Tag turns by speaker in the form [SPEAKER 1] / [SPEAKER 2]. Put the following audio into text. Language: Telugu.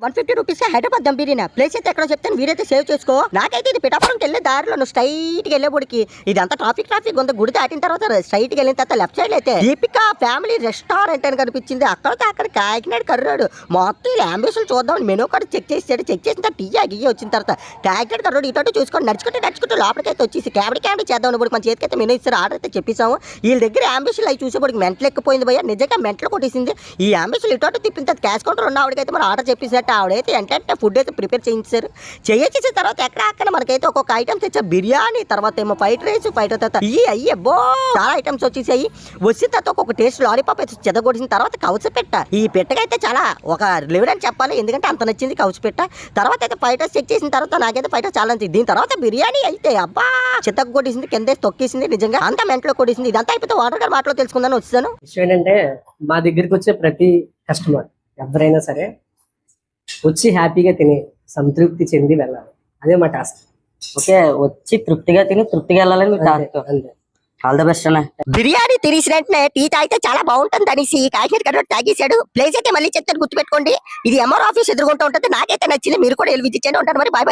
[SPEAKER 1] 150 రూపీస్ హైదరాబాద్ దమ్ బిర్యానీ ప్లేస్ అయితే ఎక్కడో చెప్తాను వీరైతే సేవ్ చేసుకో. నాకైతే ఇది పిఠాపురంకి వెళ్ళే దారిలో నువ్వు స్ట్రైట్ గా వెళ్ళేబడికి ఇదంతా ట్రాఫిక్ ఉంది. గుడి దాటిన తర్వాత స్ట్రైట్ గా వెళ్ళిన తర్వాత లెఫ్ట్ సైడ్ అయితే దీపికా ఫ్యామిలీ రెస్టారెంట్ అని కనిపించింది. అక్కడ కాకినాడ కర్రోడు మొత్తం ఇలా అంబిషన్ చూద్దాం మెనూ కార్డు చెక్ చేసాడు. చెక్ చేసిన తర్వాత టీ ఆగి వచ్చిన తర్వాత కాకినాడ కర్రోడు ఇటు చూసుకొని నడుచుకుంటూ లోపలికైతే వచ్చేసి క్యాబడి చేద్దాం ఇప్పుడు మన చేతికైతే మెనూ ఇస్తారు. ఆర్డర్ అయితే చెప్పేసాము. వీళ్ళ దగ్గర అంబిషన్ అవి చూసేప్పటికి మెంటలు ఎక్కిపోయింది భయ్య. నిజంగా మెంటలు కొట్టేసింది. ఈ అంబిషన్ ఇటు తిప్పిన తర్వాత క్యాష్ కౌంటర్ ఉన్న ఆవిడకైతే మనం ఆర్డర్ చెప్పేసినట్టు ఆవిడైతే ఏంటంటే ఫుడ్ అయితే ప్రిపేర్ చేయించారు. చేయించేసిన తర్వాత ఎక్కడ మనకైతే ఒక్కొక్క ఐటమ్స్ తెచ్చా. బిర్యానీ తర్వాత ఏమో ఫ్రైడ్ రైస్ తర్వాత అయ్యబ్బో చాలా ఐటమ్స్ వచ్చేసాయి. వచ్చిన తర్వాత ఒక్కొక్క టేస్ట్ లాలీపాప్ అయితే చెదగొడిసిన తర్వాత కౌచ పెట్ట. ఈ పెట్టకైతే చాలా ఒక లెవెల్ అని చెప్పాలి. ఎందుకంటే అంత నచ్చింది కౌచ పెట్ట. తర్వాత అయితే ఫ్రైడ్ రైస్ చెక్ చేసిన తర్వాత నాకైతే ఫ్రైడ్ రైస్ చాలా నచ్చింది. దీని తర్వాత బిర్యానీ అయితే అబ్బా చెత్తకు కొట్టేసింది, కింద తొక్కేసింది. నిజంగా అంత మెంట్లో కొట్టేసింది. ఇదంతా అయిపోతే వాటర్ గారు మాటలో తెలుసుకుందాను వచ్చాను.
[SPEAKER 2] ఏంటంటే మా దగ్గరికి వచ్చే ప్రతి కస్టమర్ ఎవరైనా సరే వచ్చి హ్యాపీగా తిని సంతృప్తి చెంది వెళ్ళాలి. అదే మా టాస్క్.
[SPEAKER 3] ఓకే, వచ్చి తృప్తిగా తిని తృప్తిగా వెళ్ళాలని మీ టాస్క్.
[SPEAKER 2] అంతే.
[SPEAKER 3] ఆల్ ద బెస్ట్ అన్న.
[SPEAKER 1] బిర్యానీ తినేసిన వెంటనే టీ తాగితే చాలా బాగుంటుంది అనేసి కాకినాడ కర్రోడు తాగేశాడు. ప్లేస్ అయితే మళ్ళీ చెప్తాను గుర్తుపెట్టుకోండి. ఇది ఎంఆర్ ఆఫీస్ ఎదురుకుంటూ ఉంటుంది. నాకైతే నచ్చింది. మీరు కూడా వెళ్ళి విజిట్ చేయండి. ఉంటాను మరి. బాయ్.